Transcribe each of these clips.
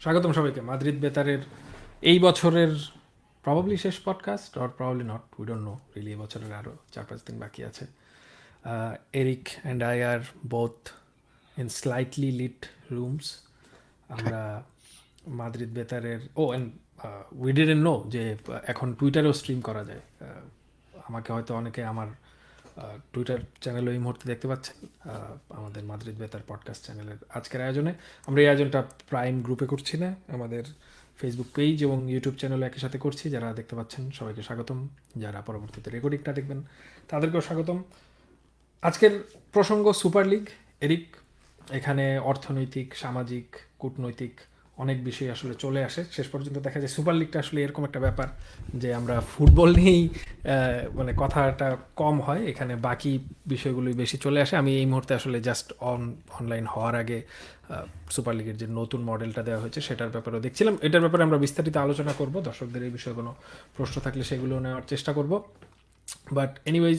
স্বাগতম সবাইকে মাদ্রিদ বেতারের এই বছরের প্রবাবলি শেষ podcast or probably not, we don't know really. এই বছরের আরও 4-5 দিন বাকি আছে। Eric and I are both in slightly lit rooms. আমরা মাদ্রিদ বেতারের অ্যান্ড উই ডিডন্ট নো যে এখন টুইটারেও স্ট্রিম করা যায়। আমাকে হয়তো অনেকে আমার টুইটার চ্যানেলে এই মুহূর্তে দেখতে পাচ্ছেন। আমাদের মাদ্রিদ বেতার পডকাস্ট চ্যানেলের আজকের আয়োজনে আমরা এই আয়োজনটা প্রাইম গ্রুপে করছি না, আমাদের ফেসবুক পেজ এবং ইউটিউব চ্যানেলে একই সাথে করছি। যারা দেখতে পাচ্ছেন সবাইকে স্বাগতম, যারা পরবর্তীতে রেকর্ডিংটা দেখবেন তাদেরকেও স্বাগতম। আজকের প্রসঙ্গ সুপার লিগ। এরিক, এখানে অর্থনৈতিক, সামাজিক, কূটনৈতিক অনেক বিষয় আসলে চলে আসে। শেষ পর্যন্ত দেখা যায় সুপার লিগটা আসলে এরকম একটা ব্যাপার যে আমরা ফুটবল নিয়েই মানে কথাটা কম হয়, এখানে বাকি বিষয়গুলোই বেশি চলে আসে। আমি এই মুহূর্তে আসলে জাস্ট অনলাইন হওয়ার আগে সুপার লিগের যে নতুন মডেলটা দেওয়া হয়েছে সেটার ব্যাপারেও দেখছিলাম। এটার ব্যাপারে আমরা বিস্তারিত আলোচনা করব, দর্শকদের এই বিষয়ে কোনো প্রশ্ন থাকলে সেগুলো নেওয়ার চেষ্টা করব। But anyways,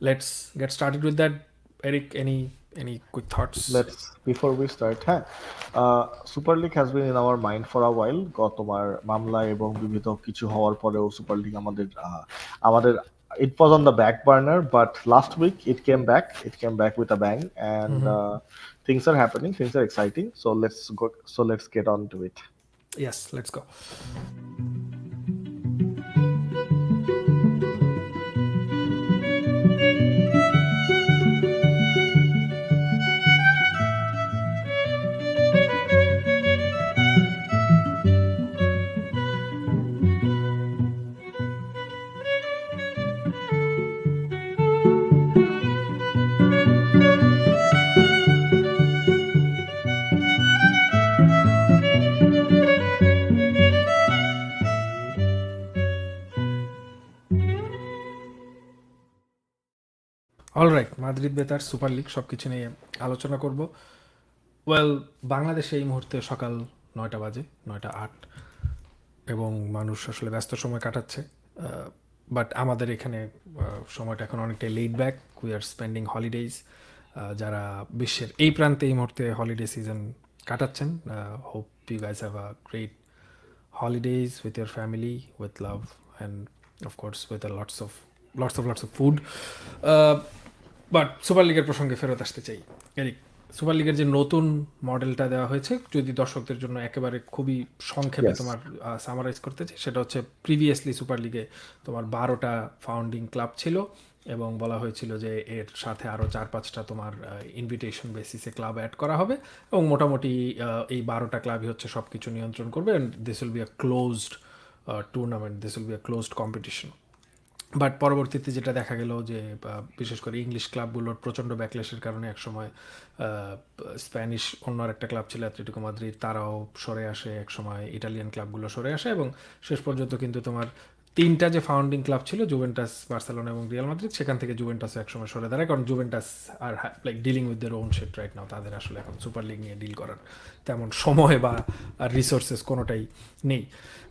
let's get started with that. Eric, any quick thoughts? Before we start, হ্যাঁ, super league has been in our mind for a while. তোমার মামলা এবং বিবিধ কিছু হওয়ার পরেও সুপার লিগ আমাদের it was on the back burner, but last week it came back with a bang, and things are happening, things are exciting, so let's get on to it. Yes, let's go. Alright, Madrid বেতার, super league সব কিছু নিয়ে আলোচনা করব। Well, বাংলাদেশে এই মুহূর্তে সকাল 9টা বাজে, 9টা 8, এবং মানুষ আসলে ব্যস্ত সময় কাটাচ্ছে। বাট আমাদের এখানে সময়টা এখন অনেকটাই laid back. We are spending holidays. যারা বিশ্বের এই প্রান্তে এই মুহূর্তে হলিডে সিজন কাটাচ্ছেন, hope you guys have a great holidays with your family, with love, and of course with a lots of food. But super লিগের প্রসঙ্গে ফেরত আসতে চাই। এরিক, সুপার লিগের যে নতুন মডেলটা দেওয়া হয়েছে, যদি দর্শকদের জন্য একেবারে খুবই সংক্ষেপে Yes. তোমার সামারাইজ করতে চাই, সেটা হচ্ছে প্রিভিয়াসলি সুপার লিগে তোমার 12টা ফাউন্ডিং ক্লাব ছিল এবং বলা হয়েছিল যে এর সাথে আরও 4-5টা তোমার ইনভিটেশন বেসিসে ক্লাব অ্যাড করা হবে এবং মোটামুটি এই 12টা ক্লাবই হচ্ছে সব কিছু নিয়ন্ত্রণ করবে, and this will be a closed tournament, this will be a closed competition. But পরবর্তীতে যেটা দেখা গেল যে বিশেষ করে ইংলিশ ক্লাবগুলোর প্রচণ্ড ব্যাকলেশের কারণে একসময় স্প্যানিশ অন্য একটা ক্লাব ছিল অ্যাটলেটিকো মাদ্রিদ, তারাও সরে আসে, একসময় ইটালিয়ান ক্লাবগুলো সরে আসে, এবং শেষ পর্যন্ত কিন্তু তোমার 3টা যে ফাউন্ডিং ক্লাব ছিল, জুভেন্টাস, বার্সেলোনা এবং রিয়াল মাদ্রিদ, সেখান থেকে জুভেন্টাস একসময় সরে দাঁড়ায়, কারণ Juventus are like dealing with their own shit right now. তাদের আসলে এখন সুপার লিগ নিয়ে ডিল করার তেমন সময় বা রিসোর্সেস কোনোটাই নেই।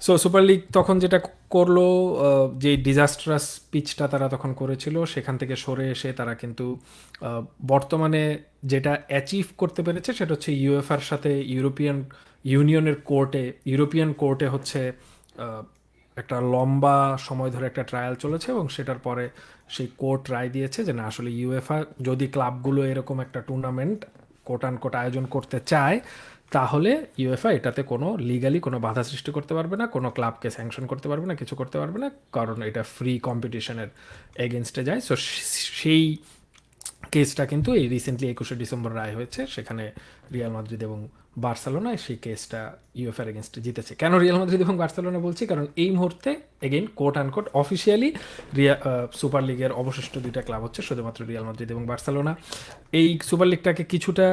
সো সুপার লিগ তখন যেটা করলো, যে ডিজাস্ট্রাস পিচটা তারা তখন করেছিল সেখান থেকে সরে এসে তারা কিন্তু বর্তমানে যেটা অ্যাচিভ করতে পেরেছে সেটা হচ্ছে ইউএফআর সাথে ইউরোপিয়ান কোর্টে হচ্ছে একটা লম্বা সময় ধরে একটা ট্রায়াল চলেছে, এবং সেটার পরে সেই কোর্ট রায় দিয়েছে যে না, আসলে ইউএফআ যদি ক্লাবগুলো এরকম একটা টুর্নামেন্ট কোট আয়োজন করতে চায়, তাহলে ইউএফআ এটাতে কোনো লিগালি কোনো বাধা সৃষ্টি করতে পারবে না, কোনো ক্লাবকে স্যাংশন করতে পারবে না, কিছু করতে পারবে না, কারণ এটা ফ্রি কম্পিটিশনের এগেনস্টে যায়। সো সেই কেসটা কিন্তু এই রিসেন্টলি 21শে ডিসেম্বর রায় হয়েছে, সেখানে রিয়াল মাদ্রিদ এবং বার্সেলোনায় সেই কেসটা ইউএফআর এগেনস্টে জিতেছে। কেন রিয়াল মাদ্রিদ এবং বার্সেলোনা বলছি? কারণ এই মুহূর্তে এগেইন কোট অফিসিয়ালি সুপার লিগের অবশিষ্ট 2টা ক্লাব হচ্ছে শুধুমাত্র রিয়াল মাদ্রিদ এবং বার্সেলোনা। এই সুপার লিগটাকে কিছুটা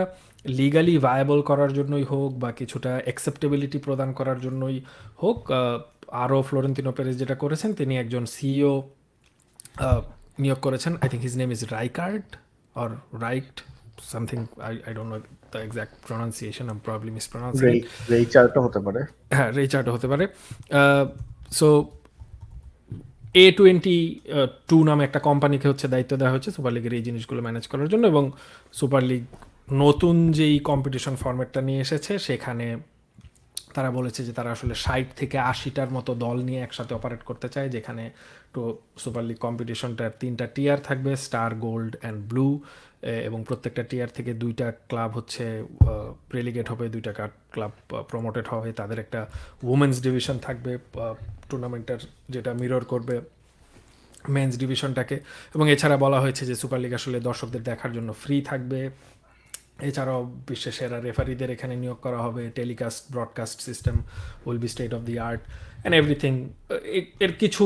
লিগালি ভায়াবল করার জন্যই হোক বা কিছুটা অ্যাকসেপ্টেবিলিটি প্রদান করার জন্যই হোক, আরও ফ্লোরেন্তিনো পেরেজ যেটা করেছেন, তিনি একজন সিইও নিয়োগ করেছেন। I think his name is Rijkaard or right something, I don't know the exact pronunciation, I'm probably mispronouncing it. রেইচার্ডও হতে পারে। হ্যাঁ, রেইচার্ডও হতে পারে। সো A22 নামে একটা কোম্পানিকে হচ্ছে দায়িত্ব দেওয়া হচ্ছে সুপার লিগের এই জিনিসগুলো ম্যানেজ করার জন্য, এবং সুপার লিগ নতুন যেই কম্পিটিশন ফরম্যাটটা নিয়ে এসেছে সেখানে তারা বলেছে যে তারা আসলে 60 থেকে 80টার মতো দল নিয়ে একসাথে অপারেট করতে চায়, যেখানে তো সুপার লিগ কম্পিটিশনটার 3টা টিয়ার থাকবে, স্টার, গোল্ড অ্যান্ড ব্লু, এবং প্রত্যেকটা টিয়ার থেকে 2টা ক্লাব হচ্ছে রেলিগেট হবে, 2টা ক্লাব প্রমোটেড হবে, তাদের একটা উমেন্স ডিভিশন থাকবে টুর্নামেন্টের, যেটা মিরর করবে মেন্স ডিভিশনটাকে। এবং এছাড়া বলা হয়েছে যে সুপার লিগ আসলে দর্শকদের দেখার জন্য ফ্রি থাকবে। এছাড়াও বিশ্বের সেরা রেফারিদের এখানে নিয়োগ করা হবে, telecast broadcast system will be state of the art and everything. এর কিছু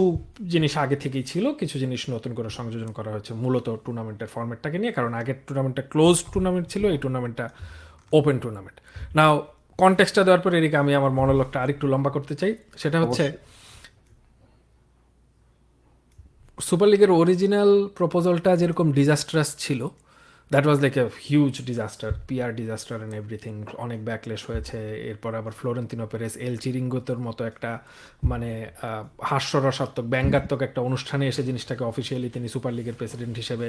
জিনিস আগে থেকেই ছিল, কিছু জিনিস নতুন করে সংযোজন করা হয়েছে মূলত টুর্নামেন্টের ফর্ম্যাটটাকে নিয়ে, কারণ আগের টুর্নামেন্টটা ক্লোজ টুর্নামেন্ট ছিল, এই টুর্নামেন্টটা ওপেন টুর্নামেন্ট। নাও কনটেক্সটটা দেওয়ার পর এদিকে আমি আমার মনোলগটা আরেকটু লম্বা করতে চাই। সেটা হচ্ছে সুপার লিগের অরিজিনাল প্রপোজালটা যেরকম ডিজাস্ট্রাস ছিল, that was like a huge disaster, PR disaster and everything, অনেক ব্যাকলেশ হয়েছে। এরপর আবার ফ্লোরেন্তিনো পেরেস এল চিরিঙ্গোতের মতো একটা মানে হাস্যরসাত্মক ব্যঙ্গাত্মক একটা অনুষ্ঠানে এসে জিনিসটাকে অফিসিয়ালি তিনি সুপার লিগের প্রেসিডেন্ট হিসেবে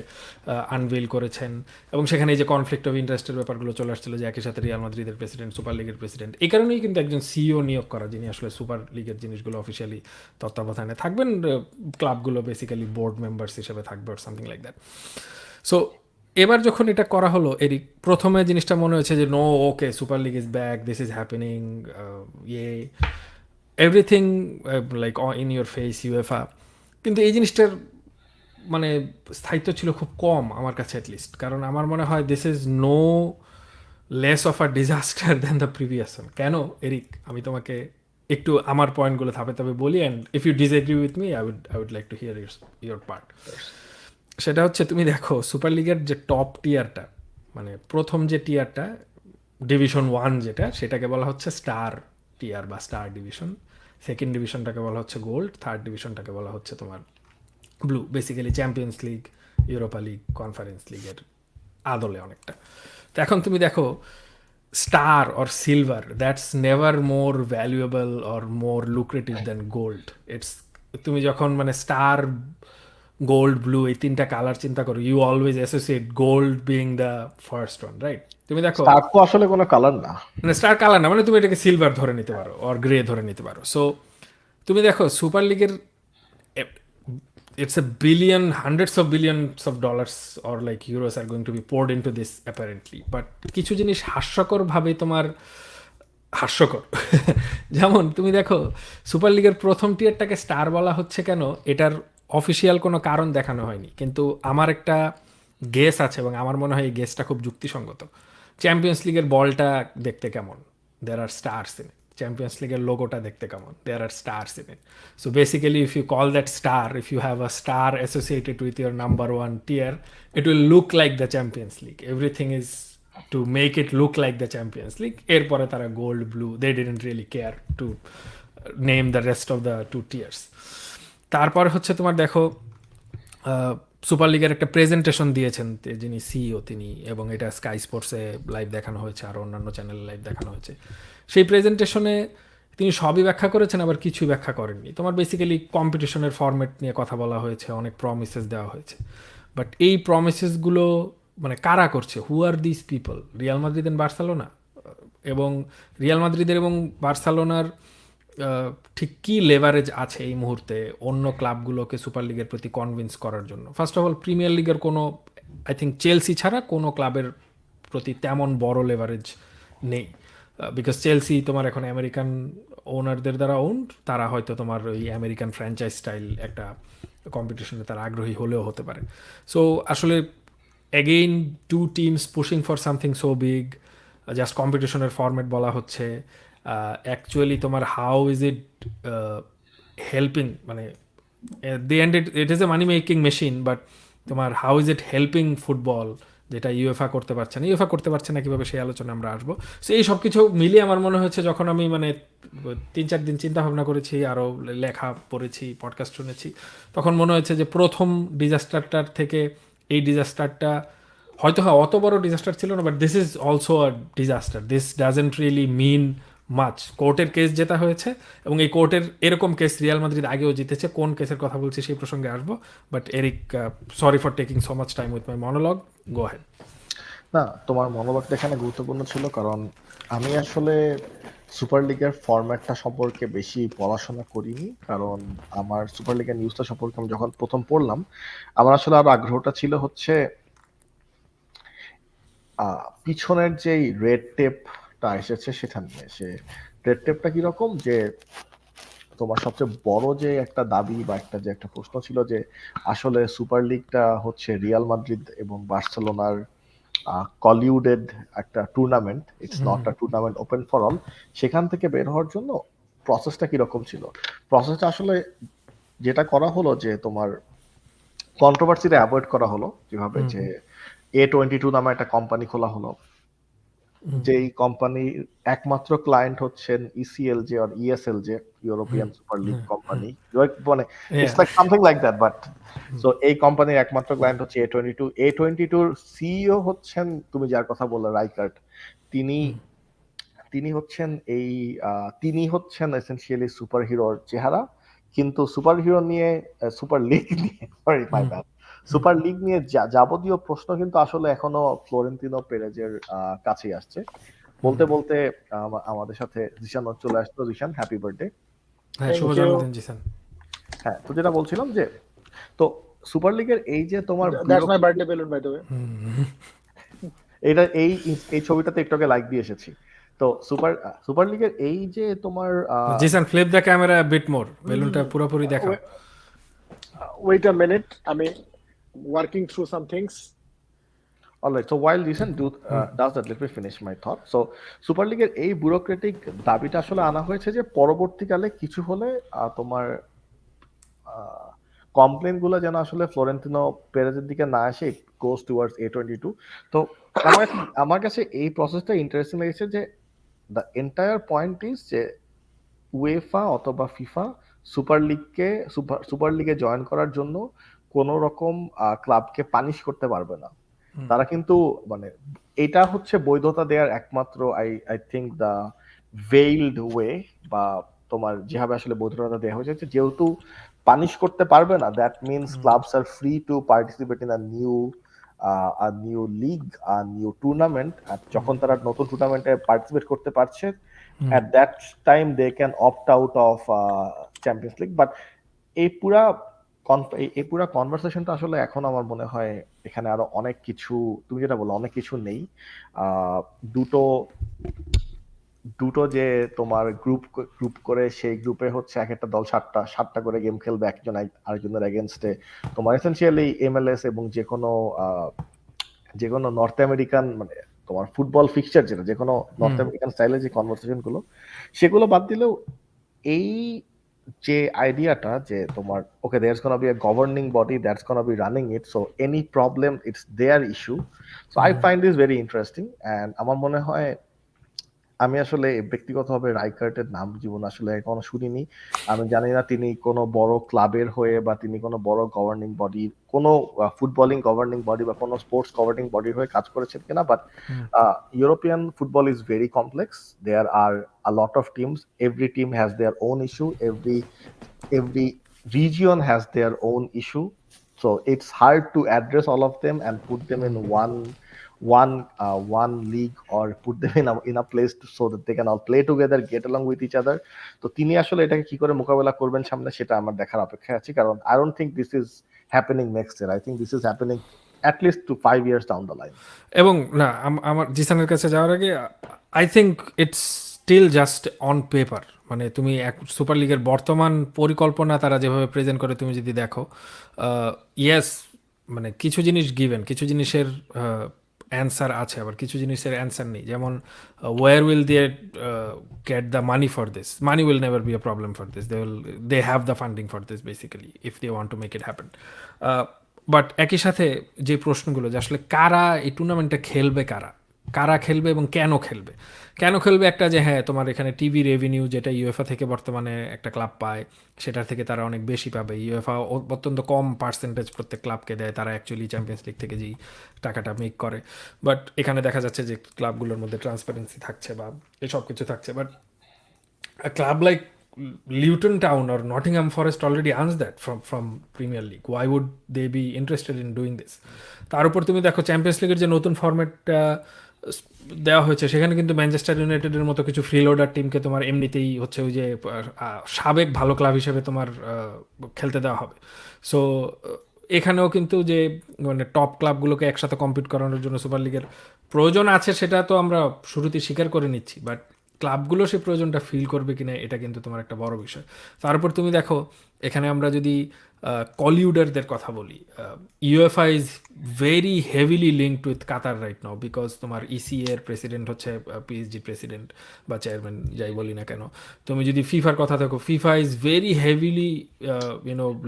আনভেল করেছেন, এবং সেখানে এই যে কনফ্লিক্ট অফ ইন্টারেস্টের ব্যাপারগুলো চলে আসছিল, যে একই সাথে রিয়াল মাদ্রিদের প্রেসিডেন্ট, সুপার লিগের প্রেসিডেন্ট। এই কারণেই কিন্তু একজন সিইও নিয়োগ করা, যিনি আসলে সুপার লিগের জিনিসগুলো অফিসিয়ালি তত্ত্বাবধানে থাকবেন, ক্লাবগুলো বেসিক্যালি বোর্ড মেম্বার্স হিসেবে থাকবে or something like that. So এবার যখন এটা করা হলো, এরই প্রথমে জিনিসটা মনে হয়েছে যে no, okay, super league is back, this is happening, yeah everything like in your face UEFA. কিন্তু এই জিনিসটার মানে স্থায়িত্ব ছিল খুব কম আমার কাছে অ্যাটলিস্ট, কারণ আমার মনে হয় this is no less of a disaster than the previous one. কেন এরিক, আমি তোমাকে একটু আমার পয়েন্টগুলো ধাপে ধাপে বলি, and if you disagree with me I would like to hear your part. সেটা হচ্ছে, তুমি দেখো সুপার লিগের যে টপ টিয়ারটা, মানে প্রথম যে টিয়ারটা, ডিভিশন 1 যেটা, সেটাকে বলা হচ্ছে স্টার টিয়ার বা স্টার ডিভিশন। সেকেন্ড ডিভিশনটাকে বলা হচ্ছে গোল্ড, থার্ড ডিভিশনটাকে বলা হচ্ছে তোমার blue. Basically champions league, Europa league, conference লিগের আদলে অনেকটা। তো এখন তুমি দেখো star or silver, that's never more valuable or more lucrative than gold. It's, তুমি যখন মানে স্টার, গোল্ড, ব্লু, এই 3টা কালার চিন্তা করো, you always associate gold being the first one, right? তুমি দেখো স্টার তো আসলে কোনো কালার না, মানে স্টার কালার না, মানে তুমি এটাকে সিলভার ধরে নিতে পারো অর গ্রে ধরে নিতে পারো। সো তুমি দেখো সুপার লিগের it's a billion, hundreds of billions of dollars or like euros are going to be poured into this apparently, but কিছু জিনিস হাস্যকর ভাবে তোমার হাস্যকর যেমন তুমি দেখো সুপার লিগের প্রথম টিয়ারটাকে স্টার বলা হচ্ছে কেন, এটার অফিসিয়াল কোনো কারণ দেখানো হয়নি, কিন্তু আমার একটা গেস আছে এবং আমার মনে হয় এই গেসটা খুব যুক্তিসঙ্গত। চ্যাম্পিয়ন্স লিগের বলটা দেখতে কেমন, there are stars in it. Champions লিগের লোগোটা দেখতে কেমন, there are stars in it. So basically if you call that star, if you have a star associated with your number 1 tier, it will look like the Champions League. Everything is to make it look like the Champions League. এরপরে তারা gold, blue, they didn't really care to name the rest of the 2 tiers. তারপর হচ্ছে তোমার দেখো super লিগের একটা presentation দিয়েছেন যিনি সিইও তিনি, এবং এটা স্কাই স্পোর্টসে লাইভ দেখানো হয়েছে, আর অন্যান্য চ্যানেলে লাইভ দেখানো হয়েছে। সেই প্রেজেন্টেশনে তিনি সবই ব্যাখ্যা করেছেন, আবার কিছুই ব্যাখ্যা করেননি। তোমার বেসিক্যালি কম্পিটিশনের ফরম্যাট নিয়ে কথা বলা হয়েছে, অনেক প্রমিসেস দেওয়া হয়েছে, বাট এই প্রমিসেসগুলো মানে কারা করছে, who are this people? Real Madrid and Barcelona. এবং রিয়াল মাদ্রিদের এবং বার্সেলোনার ঠিক কী লেভারেজ আছে এই মুহূর্তে অন্য ক্লাবগুলোকে সুপার লিগের প্রতি কনভিন্স করার জন্য? ফার্স্ট অফ অল প্রিমিয়ার লিগের কোনো, আই থিঙ্ক চেলসি ছাড়া কোনো ক্লাবের প্রতি তেমন বড় লেভারেজ নেই, বিকজ চেলসি তোমার এখন আমেরিকান ওনারদের দ্বারা ওন্ড, তারা হয়তো তোমার ওই আমেরিকান ফ্র্যাঞ্চাইজ স্টাইল একটা কম্পিটিশনে তারা আগ্রহী হলেও হতে পারে। সো আসলে again 2 teams pushing for something so big, just কম্পিটিশনের ফরম্যাট বলা হচ্ছে। অ্যাকচুয়ালি তোমার হাউ ইজ ইট হেল্পিং, মানে the end it is a money making machine, but তোমার how is it helping football, যেটা ইউএফা করতে পারছে না। ইউএফা করতে পারছে না কীভাবে, সেই আলোচনা আমরা আসবো। সো এই সব কিছু মিলিয়ে আমার মনে হয়েছে, যখন আমি মানে 3-4 দিন চিন্তা ভাবনা করেছি, আরও লেখা পড়েছি, পডকাস্ট শুনেছি, তখন মনে হয়েছে যে প্রথম ডিজাস্টারটার থেকে এই ডিজাস্টারটা হয়তো অত বড় ডিজাস্টার ছিল না, but this is also a disaster. This doesn't really mean much. কোর্টের কেস জেতা হয়েছে, এবং এই কোর্টের এরকম কেস রিয়াল মাদ্রিদ আগেও জিতেছে। কোন কেসের কথা বলছি সেই প্রসঙ্গে আসবো, but Eric, sorry for taking so much time with my monologue, go head. না, তোমার মনোভাবটা এখানে গুরুত্বপূর্ণ ছিল, কারণ আমি আসলে সুপার লিগের ফরম্যাটটা সম্পর্কে বেশি পড়াশোনা করিনি, কারণ আমার সুপার লিগের নিউজটা সম্পর্কে আমি যখন প্রথম পড়লাম, আমার আসলে আরো আগ্রহটা ছিল হচ্ছে পিছনের যেই রেড টেপটা এসেছে সেটা নিয়ে। সে রেড টেপটা কিরকম, যে তোমার সবচেয়ে বড় যে একটা দাবি বা একটা প্রশ্ন ছিল যে আসলে সুপার লিগটা হচ্ছে রিয়াল মাদ্রিদ এবং বার্সেলোনার কলিউডেড একটা tournament, it's not a tournament open for all. সেখান থেকে বের হওয়ার জন্য প্রসেসটা কিরকম ছিল? প্রসেসটা আসলে যেটা করা হলো যে তোমার কন্ট্রোভার্সিটা অ্যাভয়েড করা হলো, যেভাবে যে A22 নামে একটা কোম্পানি খোলা হলো, যেই কোম্পানির একমাত্র ক্লায়েন্ট হচ্ছেন ইসিএলজে আর ইএসএলজে, ইউরোপিয়ান সুপার লিগ কোম্পানি, মানে it's like something like that, but so এই কোম্পানির একমাত্র ক্লায়েন্ট হচ্ছে A22। A22 সিইও হচ্ছেন, তুমি যার কথা বললে, রাইকার্ড। তিনি তিনি হচ্ছেন তিনি হচ্ছেন এসেনশিয়ালি সুপার হিরোর চেহারা, কিন্তু সুপার হিরো নিয়ে, সুপার লিগ নিয়ে, sorry my bad, super league নিয়ে যাবতীয় প্রশ্ন কিন্তু আসলে এখনো ফ্লোরেন্তিনো পেরেজের কাছেই আসছে। বলতে বলতে আমাদের সাথে জিশান চলে আসলো। Zeeshan, happy birthday. হ্যাঁ, শুভ থ্যাংক ইউ। জন্মদিন জিসান। হ্যাঁ, তো যেটা বলছিলাম যে তো সুপার লিগের এই যে তোমার that's my birthday balloon by the way. এটা এই ছবিটাতে একটু আগে লাইক দিয়ে এসেছি। তো সুপার লিগের এই যে তোমার Jisan, flip the camera bit more, বেলুনটা পুরোপুরি দেখাও। ওয়েট আ মিনিট, আমি working through some things. Alright, so while Jisan does that, let me finish my thought. সো সুপার লিগের এই ব্যুরোক্রেটিক দাবিটা আসলে আনা হয়েছে যে পরবর্তীকালে কিছু হলে তোমার কমপ্লেন গুলো যেন আসলে ফ্লোরেন্তিনো পেরেজের দিকে না আসে, গোস টুয়ার্ডস A22। তো আমার কাছে এই প্রসেসটা ইন্টারেস্টিং লেগেছে যে দ্য এন্টায়ার পয়েন্ট ইজ যে উয়েফা অথবা ফিফা সুপার লিগে জয়েন করার জন্য কোন রকম ক্লাবকে পানিশ করতে পারবে না। তারা কিন্তু মানে এটা হচ্ছে বৈধতা দেওয়ার একমাত্র, আই থিঙ্ক দ্য ভেইলড ওয়ে, বা তোমার যেভাবে আসলে বৈধতা দেওয়া হয়েছে, যেহেতু পানিশ করতে পারবে না, that means clubs are free to participate in a new league, a new tournament. আর যখন তারা নতুন টুর্নামেন্টে পার্টিসিপেট করতে পারছে, at that time they can opt out of champions league. But এই পুরা কনভারসেশনটা আসলে এখন আমার মনে হয় এখানে আরো অনেক কিছু, তুমি যেটা বলো, অনেক কিছু নেই। দুটো দুটো যে তোমার গ্রুপ করে, সেই গ্রুপে হচ্ছে এক একটা দল সাতটা করে গেম খেলবে একজন আরেকজনের এগেনস্টে। তোমার এসেনশিয়ালি এমএলএস এবং যে কোনো নর্থ আমেরিকান, মানে তোমার ফুটবল ফিক্সচার যেটা, যে কোনো নর্থ আমেরিকান স্টাইলের যে কনভারসেশন গুলো, সেগুলো বাদ দিলেও এই যে আইডিয়াটা যে তোমার okay, there's gonna be a governing body that's gonna be running it, so any problem it's their issue. So I find this very interesting. And আমার মনে হয়, আমি আসলে ব্যক্তিগতভাবে রাইকার্টের নাম জীবন আসলে এখনো শুনিনি। আমি জানি না তিনি কোনো বড় ক্লাবের হয়ে বা তিনি কোনো বড় গভর্নিং বডির, কোনো ফুটবলিং গভর্নিং বডি বা কোনো স্পোর্টস গভর্নিং বডির হয়ে কাজ করেছেন কিনা। But European football is very complex. There are a lot of teams, every team has their own issue, every region has their own issue, so it's hard to address all of them and put them in one league, or put them in a place so that they can all play together, get along with each other. তো তিনি আসলে এটাকে কি করে মোকাবেলা করবেন সামনে, সেটা আমার দেখার অপেক্ষায় আছি, কারণ I don't think this is happening next year. I think this is happening at least to 5 years down the line. এবং না, আমার জিসানের কাছে যাওয়ার আগে I think it's still just on paper. মানে তুমি সুপার লিগের বর্তমান পরিকল্পনা তারা যেভাবে প্রেজেন্ট করে, তুমি যদি দেখো, ইয়েস, মানে কিছু জিনিস গিভেন, কিছু জিনিসের অ্যান্সার আছে, আবার কিছু জিনিসের অ্যান্সার নেই। যেমন where will they get the money for this? Money will never be a problem for this. They have the funding for this basically, if they want to make it happen. But একই সাথে যে প্রশ্নগুলো, যে আসলে কারা এই টুর্নামেন্টটা খেলবে, কারা খেলবে এবং কেন খেলবে একটা, যে হ্যাঁ, তোমার এখানে টিভি রেভিনিউ যেটা ইউএফএ থেকে বর্তমানে একটা ক্লাব পায়, সেটার থেকে তারা অনেক বেশি পাবে। ইউএফএ অত্যন্ত কম পার্সেন্টেজ প্রত্যেক ক্লাবকে দেয়, তারা অ্যাকচুয়ালি চ্যাম্পিয়ন্স লিগ থেকে যেই টাকাটা মেক করে। বাট এখানে দেখা যাচ্ছে যে ক্লাবগুলোর মধ্যে ট্রান্সপারেন্সি থাকছে বা এসব কিছু থাকছে। But a club like Luton Town or Nottingham Forest already earns that from Premier League. Why would they be interested in doing this? তার উপর তুমি দেখো চ্যাম্পিয়ন্স লিগের যে নতুন ফরম্যাটটা দেওয়া হয়েছে, সেখানে কিন্তু ম্যানচেস্টার ইউনাইটেডের মতো কিছু ফ্রিলোডার টিমকে তোমার এমনিতেই হচ্ছে ওই যে সাবেক ভালো ক্লাব হিসেবে তোমার খেলতে দেওয়া হবে। সো এখানেও কিন্তু যে মানে টপ ক্লাবগুলোকে একসাথে কম্পিট করানোর জন্য সুপার লিগের প্রয়োজন আছে, সেটা তো আমরা শুরুতেই স্বীকার করে নিচ্ছি, বাট ক্লাবগুলো সেই প্রয়োজনটা ফিল করবে কিনা এটা কিন্তু তোমার একটা বড় বিষয়। তারপর তুমি দেখো এখানে আমরা যদি কলিউডারদের কথা বলি, UEFA is very heavily linked with Qatar right now, because তোমার ইসি এর প্রেসিডেন্ট হচ্ছে পিএসজি প্রেসিডেন্ট বা চেয়ারম্যান যাই বলি না কেন। তুমি যদি ফিফার কথা দেখো, FIFA is very heavily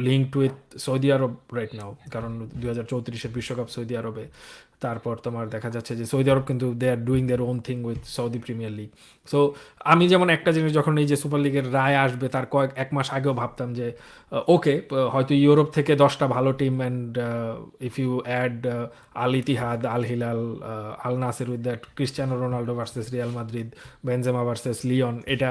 linked with Saudi Arab right now, কারণ 2034-এর বিশ্বকাপ সৌদি আরবে। তারপর তোমার দেখা যাচ্ছে যে সৌদি আরব কিন্তু they are doing their own thing with Saudi premier league. So আমি যেমন একটা জিনিস যখন এই যে সুপার লিগের রায় আসবে তার এক মাস আগেও ভাবতাম যে ওকে, হয়তো ইউরোপ থেকে 10টা ভালো team, and if you add Al Ittihad, Al Hilal, Al Nassr with that Cristiano Ronaldo versus Real Madrid, Benzema versus Lyon, এটা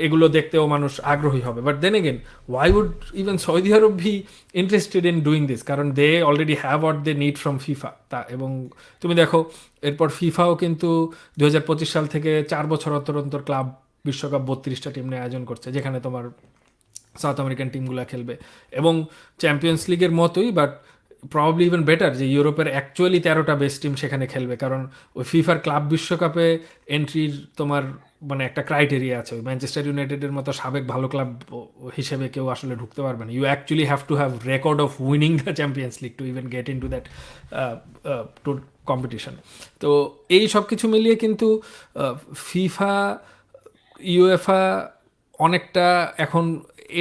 এগুলো দেখতেও মানুষ আগ্রহী হবে। But then again, why would even Saudi Arab be interested in doing this? কারণ they already have what they need from FIFA. এবং তুমি দেখো এরপর ফিফাও কিন্তু 2025 সাল থেকে 4 বছর অন্তর অন্তর ক্লাব বিশ্বকাপ 32টা টিম নিয়ে আয়োজন করছে, যেখানে তোমার সাউথ আমেরিকান টিমগুলো খেলবে, এবং চ্যাম্পিয়ন্স লিগের মতোই বাট প্রবাবলি ইভেন বেটার, যে ইউরোপের অ্যাকচুয়ালি 13টা বেস্ট টিম সেখানে খেলবে। কারণ ওই ফিফার ক্লাব বিশ্বকাপে এন্ট্রির তোমার মানে একটা ক্রাইটেরিয়া আছে, ওই ম্যানচেস্টার ইউনাইটেডের মতো সাবেক ভালো ক্লাব হিসেবে কেউ আসলে ঢুকতে পারবে না। You actually have to have record of winning the Champions League to even get in to that to competition. তো এই সব কিছু মিলিয়ে কিন্তু ফিফা, ইউএফা অনেকটা এখন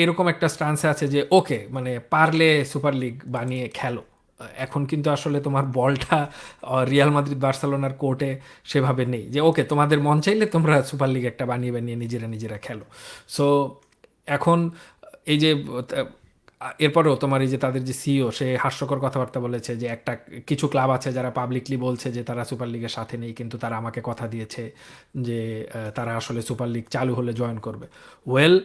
এরকম একটা স্টান্সে আছে যে ওকে, মানে পারলে সুপার লিগ বানিয়ে খেলো। এখন কিন্তু আসলে তোমার বলটা রিয়াল মাদ্রিদ বার্সেলোনার কোর্টে সেভাবে নেই যে ওকে, তোমাদের মন চাইলে তোমরা সুপার লিগ একটা বানিয়ে বানিয়ে নিজেরা নিজেরা খেলো। সো এখন এই যে এরপরেও তোমার এই যে তাদের যে সিইও, সে হাস্যকর কথাবার্তা বলেছে যে একটা কিছু ক্লাব আছে যারা পাবলিকলি বলছে যে তারা সুপার লিগের সাথে নেই, কিন্তু তারা আমাকে কথা দিয়েছে যে তারা আসলে সুপার লিগ চালু হলে জয়েন করবে। ওয়েল,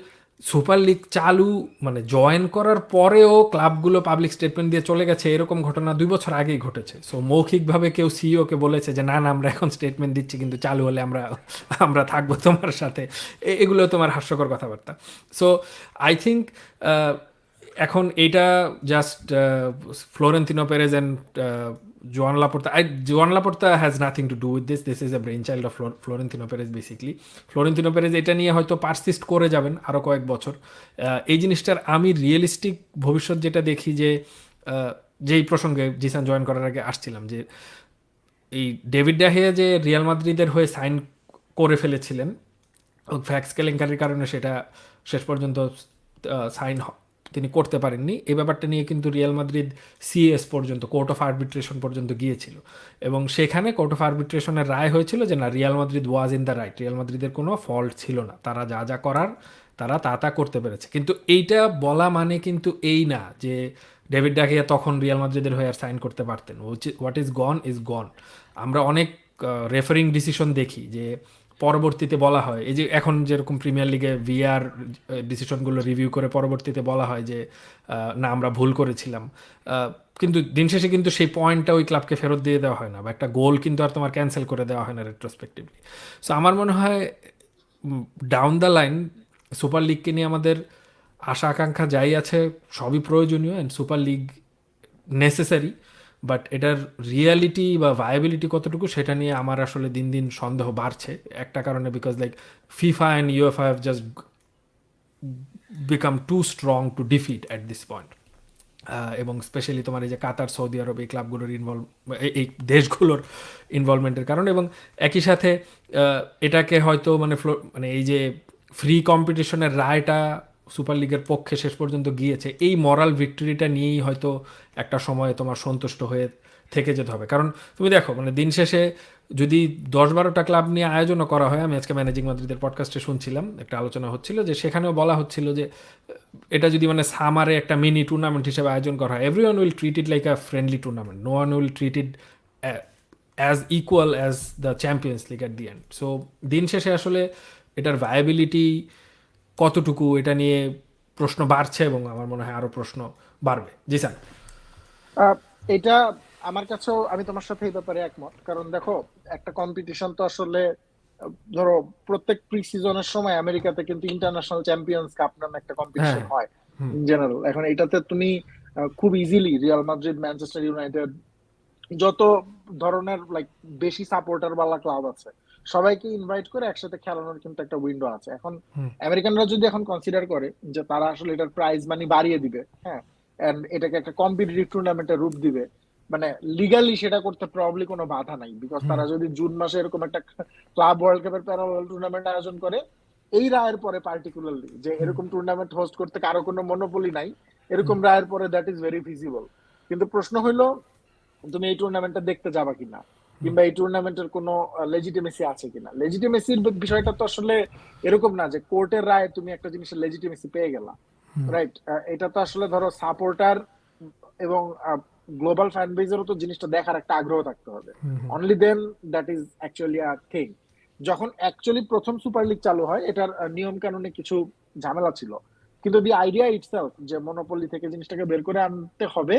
সুপার লিগ চালু মানে জয়েন করার পরেও ক্লাবগুলো পাবলিক স্টেটমেন্ট দিয়ে চলে গেছে, এরকম ঘটনা 2 বছর আগেই ঘটেছে। সো মৌখিকভাবে কেউ সিইওকে বলেছে যে না না, আমরা এখন স্টেটমেন্ট দিচ্ছি, কিন্তু চালু হলে আমরা আমরা থাকবো তোমার সাথে। এগুলো তোমার হাস্যকর কথাবার্তা। সো আই থিঙ্ক এখন এইটা জাস্ট ফ্লোরেন্তিনো পেরেজ অ্যান্ড জোয়ান লাপোর্তা, জোয়ান Laporta has nothing to do with this is a brain child of Florentino Perez basically. Florentino Perez এটা নিয়ে হয়তো পারসিস্ট করে যাবেন আরও কয়েক বছর। এই জিনিসটার আমি রিয়েলিস্টিক ভবিষ্যৎ যেটা দেখি যে যেই প্রসঙ্গে জিসান জয়েন করার আগে আসছিলাম, যে এই ডেভিড ডাহিয়া যে রিয়াল মাদ্রিদের হয়ে সাইন করে ফেলেছিলেন, ফ্যাক্স কেলেঙ্কারির কারণে সেটা শেষ পর্যন্ত সাইন তিনি করতে পারেননি। এই ব্যাপারটা নিয়ে কিন্তু রিয়াল মাদ্রিদ সিএস পর্যন্ত, কোর্ট অফ আর্বিট্রেশন পর্যন্ত গিয়েছিল, এবং সেখানে কোর্ট অফ আর্বিট্রেশনের রায় হয়েছিল যে না, Real Madrid was in the right, Real মাদ্রিদের কোনো ফল্ট ছিল না, তারা যা যা করার তারা তা করতে পেরেছে। কিন্তু এইটা বলা মানে কিন্তু এই না যে ডেভিড ডাকিয়া তখন রিয়াল মাদ্রিদের হয়ে আর সাইন করতে পারতেন। হোয়াট ইজ গন ইজ গন। আমরা অনেক রেফারিং ডিসিশন দেখি যে পরবর্তীতে বলা হয়, এই যে এখন যেরকম প্রিমিয়ার লিগে ভিআর ডিসিশনগুলো রিভিউ করে পরবর্তীতে বলা হয় যে না, আমরা ভুল করেছিলাম, কিন্তু দিন শেষে কিন্তু সেই পয়েন্টটা ওই ক্লাবকে ফেরত দিয়ে দেওয়া হয় না, বা একটা গোল কিন্তু আর তোমার ক্যান্সেল করে দেওয়া হয় না রেট্রোস্পেক্টিভলি। সো আমার মনে হয় ডাউন দ্য লাইন সুপার লিগকে নিয়ে আমাদের আশা আকাঙ্ক্ষা যাই আছে সবই প্রয়োজনীয়, and super league necessary, but এটার রিয়ালিটি বা ভায়াবিলিটি কতটুকু সেটা নিয়ে আমার আসলে দিন দিন সন্দেহ বাড়ছে। একটা কারণে, because like FIFA and UEFA have just become too strong to defeat at this point. এবং স্পেশালি তোমার এই যে কাতার, সৌদি আরব, এই ক্লাবগুলোর এই দেশগুলোর ইনভলভমেন্টের কারণে, এবং একই সাথে এটাকে হয়তো মানে এই যে ফ্রি কম্পিটিশনের রায়টা সুপার লিগের পক্ষে শেষ পর্যন্ত গিয়েছে, এই মরাল ভিক্টরিটা নিয়েই হয়তো একটা সময় তোমার সন্তুষ্ট হয়ে থেকে যেতে হবে। কারণ তুমি দেখো, মানে দিন শেষে যদি 10-12টা ক্লাব নিয়ে আয়োজনও করা হয়, আমি আজকে ম্যানেজিং মাদ্রিদের পডকাস্টে শুনছিলাম, একটা আলোচনা হচ্ছিল যে সেখানেও বলা হচ্ছিল যে এটা যদি মানে সামারে একটা মিনি টুর্নামেন্ট হিসেবে আয়োজন করা হয়, everyone will treat it like a friendly tournament, no one will treat it as equal as the Champions League at the end. So দিন শেষে আসলে এটার ভায়াবিলিটি কতটুকু, এটা নিয়ে প্রশ্ন বাড়ছে, এবং আমার মনে হয় আরও প্রশ্ন বাড়বে। জি স্যার। এটা আমার কাছেও আমি তোমার সাথে এই ব্যাপারে একমত, কারণ দেখো একটা কম্পিটিশন তো আসলে ধরো প্রত্যেক প্রি সিজনের সময় আমেরিকাতে কিন্তু ইন্টারন্যাশনাল চ্যাম্পিয়ন্স কাপ নামে একটা কম্পিটিশন হ্যাঁ। হয় হুম। In general. এখন এটাতে তুমি খুব easily Real Madrid, Manchester United, যত ধরনের লাইক বেশি সাপোর্টার বালা ক্লাব আছে সবাইকে ইনভাইট করে একসাথে খেলানোর কিন্তু একটা উইন্ডো আছে। এখন হুম। আমেরিকানরা যদি এখন কনসিডার করে যে তারা আসলে এটার প্রাইজ মানি বাড়িয়ে দিবে, হ্যাঁ, এন্ড এটাকে একটা কম্পিটিটিভ টুর্নামেন্টের রূপ দিবে, মানে লিগালি সেটা করতে প্রবলি কোনো বাধা নাই, বিকজ হুম। তারা যদি জুন মাসে এরকম একটা ক্লাব ওয়ার্ল্ড কাপের প্যারালাল টুর্নামেন্ট আয়োজন করে, এই রায়ের পরে পার্টিকুলারলি যে এরকম টুর্নামেন্ট হোস্ট করতে কারো কোনো মনোপলি নাই, এরকম রায়ের পরে দ্যাট ইজ ভেরি ফিজিবল। কিন্তু প্রশ্ন হইলো তুমি এই টুর্নামেন্টটা দেখতে যাবা কিনা, কিংবা এই টুর্নামেন্টের কোনো লেজিটিমেসি আছে কিনা। লেজিটিমেসির বিষয়টা তো আসলে এরকম না যে কোর্টের রায়ে তুমি একটা জিনিসের লেজিটিমেসি পেয়ে গেলা, রাইট? এটা তো আসলে ধরো সাপোর্টার এবং গ্লোবাল ফ্যান বেজেরও তো জিনিসটা দেখার একটা আগ্রহ থাকতে হবে। Only then that is actually a thing. যখন অ্যাকচুয়ালি প্রথম সুপার লিগ চালু হয়, এটার নিয়ম কানুনে কিছু ঝামেলা ছিল, কিন্তু দি আইডিয়া ইটসেলফ যে মনোপলি থেকে জিনিসটাকে বের করে আনতে হবে,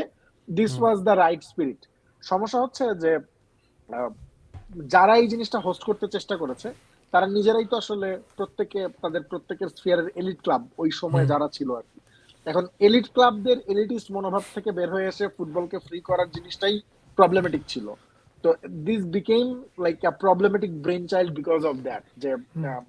this was the right spirit. সমস্যা হচ্ছে যে আহ, যারা এই জিনিসটা হোস্ট করতে চেষ্টা করেছে তারা নিজেরাই তো আসলে প্রত্যেকে তাদের প্রত্যেকের স্ফিয়ারের এলিট ক্লাব ওই সময় যারা ছিল আর কি। এখন এলিট ক্লাবদের এলিটিস্ট মনোভাব থেকে বের হয়ে এসে ফুটবলকে ফ্রি করার জিনিসটাই প্রবলেমেটিক ছিল। তো this became like a problematic brain child because of that, যে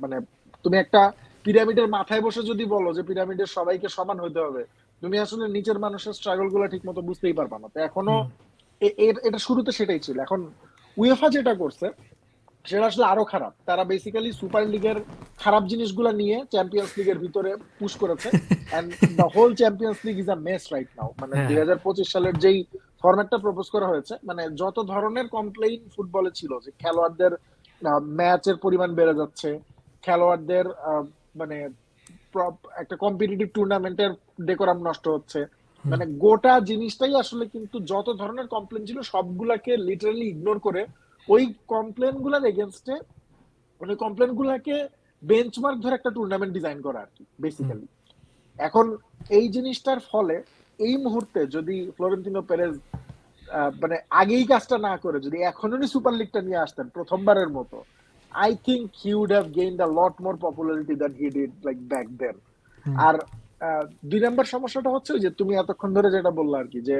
মানে তুমি একটা পিরামিডের মাথায় বসে যদি বলো যে পিরামিডের সবাইকে সমান হতে হবে, তুমি আসলে নিচের মানুষের স্ট্রাগল গুলো ঠিক মতো বুঝতেই পারবা না। তো এখনো এটা শুরুতে সেটাই ছিল। এখন উয়েফা যেটা করছে সেটা আসলে আরো খারাপ। তারা বেসিক্যালি সুপার লিগের খারাপ জিনিসগুলো নিয়ে চ্যাম্পিয়ন্স লিগের ভিতরে পুশ করেছে, and the whole Champions League is a mess right now. মানে হ্যাঁ। 2025 সালের যেই ফরম্যাটটা প্রপোজ করা হয়েছে, মানে যত ধরনের কমপ্লেইন ফুটবলে ছিল যে খেলোয়াড়দের ম্যাচের পরিমাণ বেড়ে যাচ্ছে, খেলোয়াড়দের মানে একটা কম্পিটিটিভ টুর্নামেন্টের ডেকোরাম নষ্ট হচ্ছে, মানে গোটা জিনিসটাই আসলে কিন্তু যত ধরনের কমপ্লেন ছিল সবগুলাকে লিটারালি ইগনোর করে ওই কমপ্লেন গুলার এগেনস্টে, মানে কমপ্লেন গুলাকে বেঞ্চমার্ক ধরে একটা টুর্নামেন্ট ডিজাইন করা আর কি বেসিক্যালি। এখন এই জিনিসটার ফলে এই মুহূর্তে যদি ফ্লোরেন্তিনো পেরেজ মানে আগেই কাজটা না করে যদি এখনই সুপার লিগটা নিয়ে আসতেন প্রথমবারের মতো, I think he would have gained a lot more popularity than he did like back then. আর দুই নম্বর সমস্যাটা হচ্ছে যে তুমি এতক্ষণ ধরে যেটা বললা আর কি, যে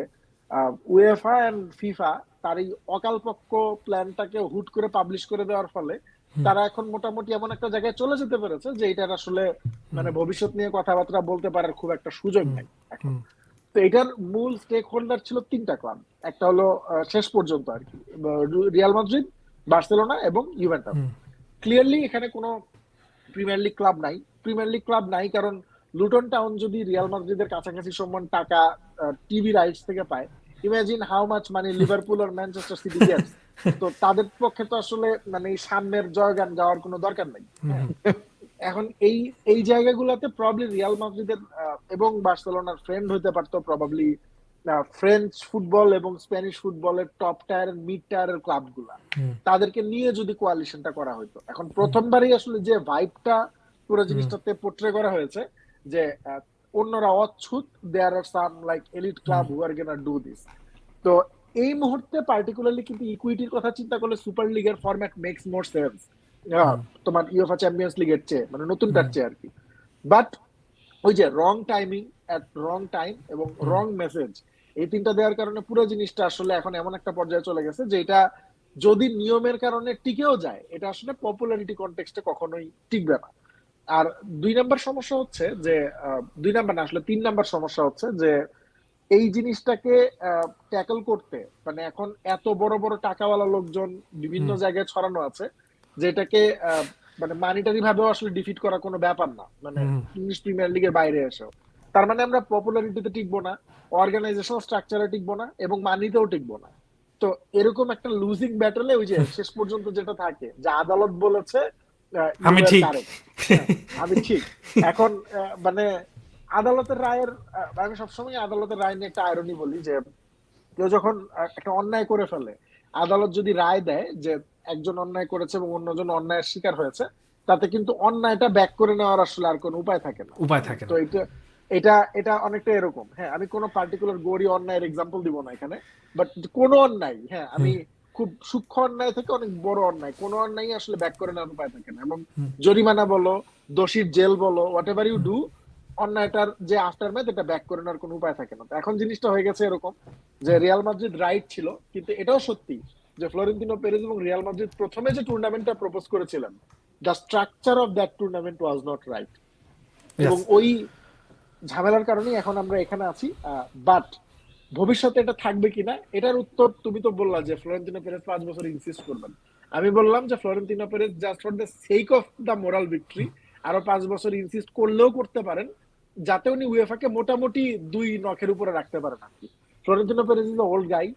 উয়েফা এন্ড ফিফা তার এই অকালপক্ষ প্ল্যানটাকে হুট করে পাবলিশ করে দেওয়ার ফলে তারা এখন মোটামুটি এমন একটা জায়গায় চলে যেতে পেরেছে যে এটার আসলে মানে ভবিষ্যৎ নিয়ে কথাবার্তা বলতে পারার খুব একটা সুযোগ নেই এখন। তো এটার মূল স্টেক হোল্ডার ছিল তিনটা ক্লাব। একটা হলো শেষ পর্যন্ত আর কি রিয়াল মাদ্রিদ, বার্সেলোনা এবং ইউভেন্টাস। ক্লিয়ারলি এখানে কোনো প্রিমিয়ার লিগ ক্লাব নাই। প্রিমিয়ার লিগ ক্লাব নাই কারণ লুটন টাউন যদি রিয়াল মাদ্রিদের কাছাকাছি সমান টাকা টিভি রাইটস থেকে পায়, imagine how much money Liverpool আর ম্যানচেস্টার সিটি গেটস। তো তাদের পক্ষে তো আসলে মানে এই সামনের জয়গান গাওয়ার কোনো দরকার নেই। এখন এই এই জায়গাগুলোতে প্রবাবলি রিয়াল মাদ্রিদের এবং বার্সেলোনার ফ্রেন্ড হতে পারতো প্রবাবলি ফ্রেঞ্চ ফুটবল এবং স্প্যানিশ ফুটবলের টপ টায়ার মিড টায়ারের ক্লাবগুলা, তাদেরকে নিয়ে যদি কোয়ালিশনটা করা হতো। এখন প্রথমবারই আসলে যে ভাইবটা পুরো জিনিসটাতে পোট্রে করা হয়েছে যে অন্যরা অচ্ছুত, there are some like elite club who are gonna do this. তো এই মুহূর্তে পার্টিকুলারলি কিন্তু ইকুইটির কথা চিন্তা করলে সুপার লিগের ফরম্যাট মেক্স মোর সেন্স তোমার ইউএফা চ্যাম্পিয়ন্স লিগের চেয়ে, মানে নতুনটার চেয়ে আর কি। বাট ওই যে রং টাইমিং এট রং টাইম এবং রং মেসেজ, এই তিনটা দেওয়ার কারণে পুরো জিনিসটা আসলে এখন এমন একটা পর্যায়ে চলে গেছে যে এটা যদি নিয়মের কারণে টিকেও যায়, এটা আসলে পপুলারিটি কনটেক্সটে কখনোই টিকবে না। আর দুই নাম্বার সমস্যা হচ্ছে যে দুই নাম্বার না আসলে তিন নাম্বার সমস্যা হচ্ছে যে এই জিনিসটাকে ট্যাকল করতে মানে এখন এত বড় বড় টাকাওয়ালা লোকজন বিভিন্ন জায়গায় ছড়ানো আছে, যেটাকে মানে মানিটারি ভাবেও আসলে ডিফিট করা কোনো ব্যাপার না, মানে ইংলিশ প্রিমিয়ার লিগের বাইরে এসেও। তার মানে আমরা পপুলারিটিতে টিকবো না, অর্গানাইজেশনাল স্ট্রাকচারে টিকবো না এবং মানিতেও টিকবো না। তো এরকম একটা লুজিং ব্যাটলে ওই যে শেষ পর্যন্ত যেটা থাকে যে আদালত বলেছে আমি ঠিক, আমি ঠিক। এখন মানে আদালতের রায়ের আমি সবসময় আদালতের রায় নিয়ে একটা আয়রনি বলি যে কেউ যখন একটা অন্যায় করে ফেলে, আদালত যদি রায় দেয় যে একজন অন্যায় করেছে এবং অন্যজন অন্যায়ের শিকার হয়েছে, তাতে কিন্তু অন্যায়টা ব্যাক করে নেওয়ার আসলে আর কোনো উপায় থাকে না। উপায় থাকে তো না। এটা এটা অনেকটা এরকম। হ্যাঁ, আমি কোনো পার্টিকুলার গড়ি অন্যায়ের এক্সাম্পল দিব না এখানে, বাট কোনো অন্যায়, হ্যাঁ, আমি খুব সূক্ষ্ম অন্যায় থেকে অনেক বড় অন্যায়, কোনো অন্যায় আসলে ব্যাক করে নেওয়ার উপায় থাকে না। এবং জরিমানা বলো, দোষীর জেল বলো, হোয়াট এভার ইউ ডু, অন্যায়টার যে আফটার ম্যাথ, এটা ব্যাক করে নেওয়ার কোনো উপায় থাকে না। তো এখন জিনিসটা হয়ে গেছে এরকম যে রিয়াল মাদ্রিদ রাইট ছিল, কিন্তু এটাও সত্যি যে ফ্লোরেন্তিনো পেরেজ এবং রিয়াল মাদ্রিদ প্রথমে যে টুর্নামেন্টটা প্রপোজ করেছিলেন, the structure of that tournament was not right. এবং ওই ঝামেলার কারণেই এখন আমরা এখানে আছি। বাট ভবিষ্যতে এটা থাকবে কিনা, এটার উত্তর তুমি তো বললা যে ফ্লোরেন্তিনো পেরেজ 5 বছর ইনসিস্ট করবেন। আমি বললাম যে Florentino Perez just for the sake of the moral victory আরো 5 বছর ইনসিস্ট করলেও করতে পারেন, যাতে উনি উয়েফাকে মোটামুটি 2 নখের উপরে রাখতে পারেন আর কি। Florentino Perez is the old guy,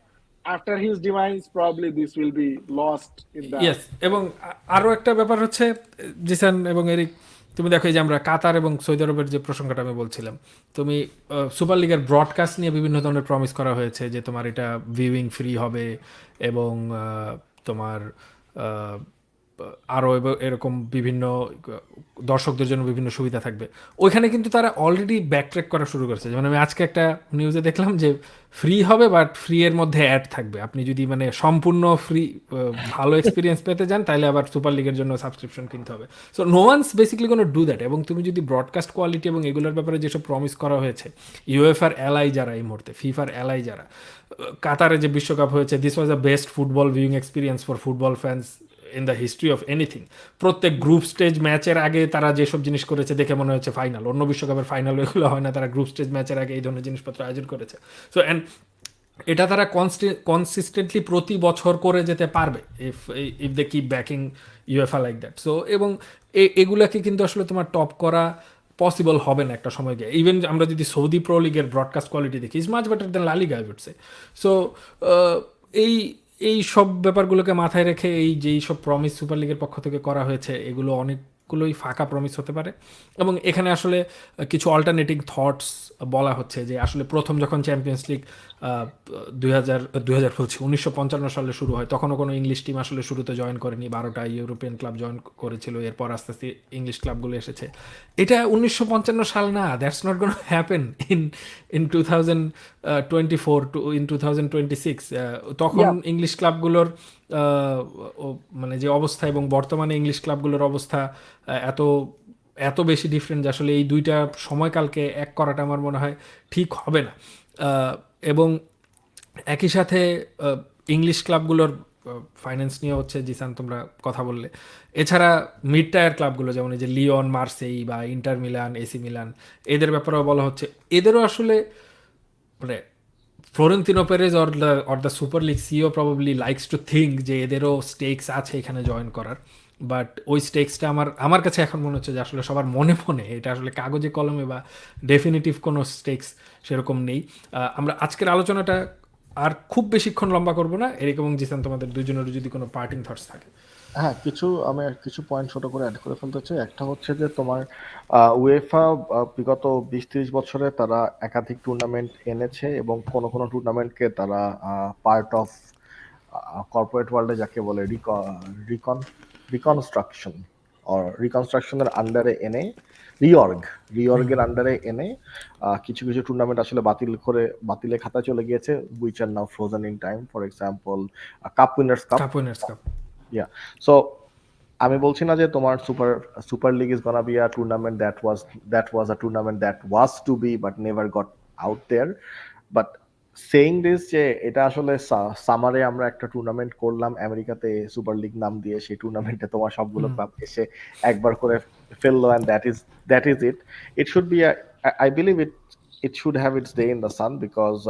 after his ডিমাইজ probably this will be lost in the. Yes, এবং আরো একটা ব্যাপার হচ্ছে জিসান এবং এরিক, তুমি দেখো এই যে আমরা কাতার এবং সৌদি আরবের যে প্রসঙ্গটা আমি বলছিলাম, তুমি সুপার লিগের ব্রডকাস্ট নিয়ে বিভিন্ন ধরনের প্রমিস করা হয়েছে যে তোমার এটা ভিউইং ফ্রি হবে এবং তোমার আরও এরকম বিভিন্ন দর্শকদের জন্য বিভিন্ন সুবিধা থাকবে। ওইখানে কিন্তু তারা অলরেডি ব্যাকট্র্যাক করা শুরু করেছে। যেমন আমি আজকে একটা নিউজে দেখলাম যে ফ্রি হবে, বাট ফ্রি এর মধ্যে অ্যাড থাকবে। আপনি যদি মানে সম্পূর্ণ ফ্রি ভালো এক্সপিরিয়েন্স পেতে চান, তাহলে আবার সুপার লিগের জন্য সাবস্ক্রিপশন কিনতে হবে। সো নো ওয়ান্স বেসিক্যালি কোনো ডু দ্যাট। এবং তুমি যদি ব্রডকাস্ট কোয়ালিটি এবং এগুলোর ব্যাপারে যেসব প্রমিস করা হয়েছে, ইউএফআর এলআই যারা এই মুহূর্তে, ফিফার এলআই যারা, কাতারে যে বিশ্বকাপ হয়েছে, this was the best football viewing experience for football fans in the history of anything. প্রত্যেক গ্রুপ স্টেজ ম্যাচের আগে তারা যেসব জিনিস করেছে দেখে মনে হচ্ছে ফাইনাল। অন্য বিশ্বকাপের ফাইনাল এগুলো হয় না, তারা গ্রুপ স্টেজ ম্যাচের আগে এই ধরনের জিনিসপত্র আয়োজন করেছে। সো অ্যান্ড এটা তারা কনসিস্টেন্টলি প্রতি বছর করে যেতে পারবে if they keep backing UEFA like that. So এবং এগুলাকে কিন্তু আসলে তোমার টপ করা পসিবল হবে না একটা সময় গিয়ে। ইভেন আমরা যদি সৌদি প্রো লিগের ব্রডকাস্ট কোয়ালিটি দেখি, ইজ মাচ বেটার দেন লা লিগা আই উড সে। সো এই এই সব ব্যাপারগুলোকে মাথায় রেখে এই যেই সব প্রমিস সুপার লিগের পক্ষ থেকে করা হয়েছে, এগুলো অনেকগুলোই ফাঁকা প্রমিস হতে পারে। এবং এখানে আসলে কিছু অল্টারনেটিভ থটস বলা হচ্ছে যে আসলে প্রথম যখন চ্যাম্পিয়ন্স লিগ 1955 সালে শুরু হয়, তখনও কোনো ইংলিশ টিম আসলে শুরুতে জয়েন করেনি, 12টা ইউরোপিয়ান ক্লাব জয়েন করেছিল, এরপর আস্তে আস্তে ইংলিশ ক্লাবগুলো এসেছে। এটা 1955 সাল না, that's not gonna happen in 2024 to in 2026। তখন ইংলিশ ক্লাবগুলোর মানে যে অবস্থা এবং বর্তমানে ইংলিশ ক্লাবগুলোর অবস্থা এত এত বেশি ডিফারেন্ট যে আসলে এই দুইটা সময়কালকে এক করাটা আমার মনে হয় ঠিক হবে না। এবং একই সাথে ইংলিশ ক্লাবগুলোর ফাইন্যান্স নিয়ে হচ্ছে জিসান তোমরা কথা বললে, এছাড়া মিড টায়ার ক্লাবগুলো যেমন এই যে লিওন, মার্সেই বা ইন্টার মিলান, এসি মিলান, এদের ব্যাপারেও বলা হচ্ছে এদেরও আসলে মানে Florentino Perez or the Super League CEO probably likes to think যে এদেরও স্টেকস আছে এখানে জয়েন করার। বাট ওই স্টেকসটা আমার কাছে এখন মনে হচ্ছে যে আসলে সবার মনে মনে, এটা আসলে কাগজে কলমে বা ডেফিনিটিভ কোনো স্টেকস সেরকম নেই। আমরা আজকের আলোচনাটা আর খুব বেশিক্ষণ লম্বা করবো না। এরকম এবং জিসান, তোমাদের দুজনেরও যদি কোনো পার্টিং থটস থাকে। হ্যাঁ, আমি কিছু পয়েন্ট ছোট করে অ্যাড করে ফেলতে চাই। একটা হচ্ছে যে তোমার উয়েফা বিগত 20-30 বছরে তারা একাধিক টুর্নামেন্ট এনেছে এবং কোনো কোনো টুর্নামেন্টকে তারা পার্ট অফ কর্পোরেট ওয়ার্ল্ডে যাকে বলে রিকনস্ট্রাকশনের আন্ডারে এনে রিঅর্গের আন্ডারে এনে কিছু কিছু টুর্নামেন্ট আসলে বাতিলের খাতা চলে গিয়েছে, which are now frozen in time. For example cup Winners cup. Yeah. So আমি বলছি না যে তোমার super league is gonna be a tournament that was a tournament that was to be but never got out there. But saying this যে এটা আসলে সামারে আমরা একটা টুর্নামেন্ট করলাম আমেরিকাতে সুপার লিগ নাম দিয়ে, সেই টুর্নামেন্টে তোমার সবগুলো ক্লাব এসে একবার করে ফেললো, and that is it. It should be I believe it should have its day in the sun because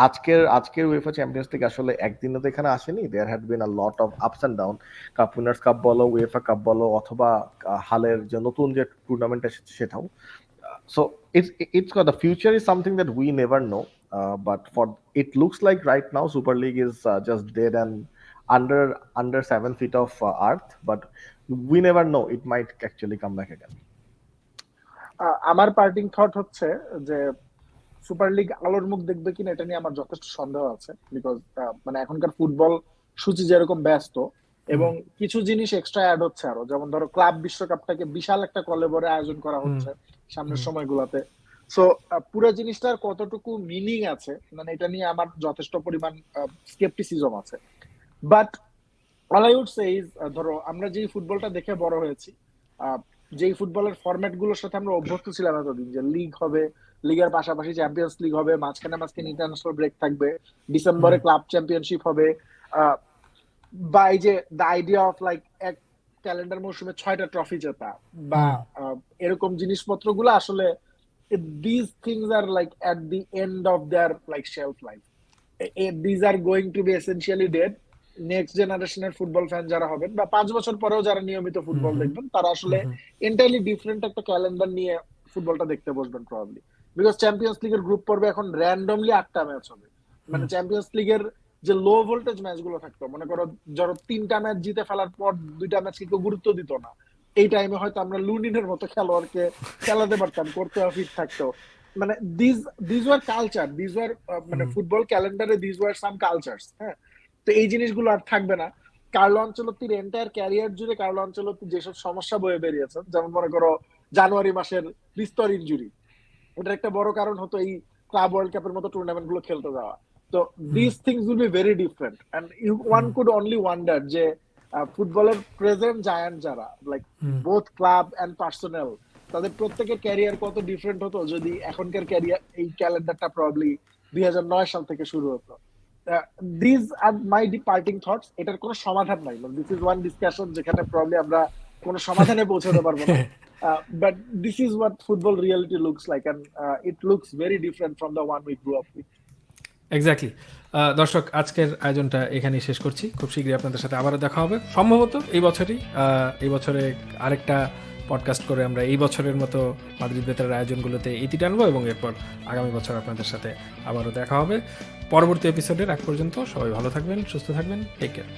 আজকের উয়েফা চ্যাম্পিয়ন্স লিগ আসলে একদিনে তো এখানে আসেনি। There had been a lot of ups and down. Cup Winners Cup বলো, UEFA Cup বলো, অথবা হালের যে নতুন যে টুর্নামেন্ট এসেছে সেটাও। So it's the future is something that we never know, but for it looks like right now Super League is just dead and under 7 feet of earth, but we never know, it might actually come back again. আমার parting thought হচ্ছে যে super league আলোর মুখ দেখবে কিনা এটা নিয়ে আমার যথেষ্ট সন্দেহ আছে। বিকজ মানে এখনকার ফুটবল সূচি যেরকম ব্যস্ত, এবং কিছু জিনিস এক্সট্রা অ্যাড হচ্ছে আরো, যেমন ধরো ক্লাব বিশ্বকাপটাকে বিশাল একটা কলেবরে আয়োজন করা হচ্ছে সামনের সময়গুলোতে। সো পুরো জিনিসটার কতটুকু মিনিং আছে মানে এটা নিয়ে আমার যথেষ্ট পরিমাণ স্কেপটিসিজম আছে। But all I would say is, ধরো আমরা যেই ফুটবলটা দেখে বড় হয়েছি, যেই ফুটবলের ফরম্যাট গুলোর সাথে আমরা অভ্যস্ত ছিলাম এতদিন, যে লিগ হবে, লিগের পাশাপাশি চ্যাম্পিয়ন্স লিগ হবে, মাঝখানে মাঝখানে ইন্টারন্যাশনাল ব্রেক থাকবে, ডিসেম্বরে ক্লাব চ্যাম্পিয়নশিপ হবে, বা এই যে দ্য আইডিয়া অফ লাইক এক ক্যালেন্ডার মৌসুমে 6টা ট্রফি জেতা বা এরকম জিনিসপত্রগুলো আসলে these things are like at the end of their like shelf life. These are going to be essentially dead. Next জেনারেশনের ফুটবল ফ্যান যারা হবেন বা 5 বছর পরেও যারা নিয়মিত ফুটবল দেখবেন, তারা আসলে এন্টায়ারলি ডিফারেন্ট একটা ক্যালেন্ডার নিয়ে ফুটবলটা দেখতে বসবেন প্রবাবলি। বিকজ চ্যাম্পিয়ন্স লিগের গ্রুপ পর্বে এখন র্যান্ডমলি 8টা ম্যাচ হবে। মানে চ্যাম্পিয়ন্স লিগের যে লো ভোল্টেজ ম্যাচ গুলো থাকতো, মনে করো ধরো 3টা ম্যাচ জিতে ফেলার পর 2টা ম্যাচ কেউ গুরুত্ব দিত না, এই টাইমে হয়তো আমরা লুনিনের মতো খেলোয়াড়কে খেলাতে পারতাম, করতে ফিট থাকতো। মানে this were culture, this were মানে ফুটবল ক্যালেন্ডারে দিস ওয়ার সাম কালচারস। হ্যাঁ, তো এই জিনিসগুলো আর থাকবে না। কার্লো আনচেলত্তির এন্টায়ার ক্যারিয়ার জুড়ে কার্লো আনচেলত্তি যেসব সমস্যা বয়ে বেরিয়েছেন, যেমন মনে করো জানুয়ারি মাসের বিস্তর ইনজুরি, এটার একটা বড় কারণ হতো এই ক্লাব ওয়ার্ল্ড কাপের মতো টুর্নামেন্ট গুলো খেলতে যাওয়া। তো this things will be very different and one could only wonder যে ফুটবলের প্রেজেন্ট জায়ান্ট যারা like both club and personal, তাদের প্রত্যেকের ক্যারিয়ার কত ডিফারেন্ট হতো যদি এখনকার ক্যারিয়ার এই ক্যালেন্ডারটা প্রবাবলি 2009 সাল থেকে শুরু হতো। This are my departing thoughts. এটার কোনো সমাধান নাই, দিস ইজ ওয়ান ডিসকাশন যেখানে প্রবাবলি আমরা কোনো সমাধানে পৌঁছাতে পারবো না। But this is what football reality looks like, and it looks very different from the one we grew up with. Exactly. দর্শক, আজকের আয়োজনটা এখানেই শেষ করছি। খুব শীঘ্রই আপনাদের সাথে আবারও দেখা হবে, সম্ভবত এই বছরে আরেকটা পডকাস্ট করে আমরা এই বছরের মতো মাদ্রিদ বেতারের আয়োজনগুলোতে ইতি টানবো এবং এরপর আগামী বছর আপনাদের সাথে আবারও দেখা হবে। পরবর্তী এপিসোডের আগ পর্যন্ত সবাই ভালো থাকবেন, সুস্থ থাকবেন, টেক কেয়ার।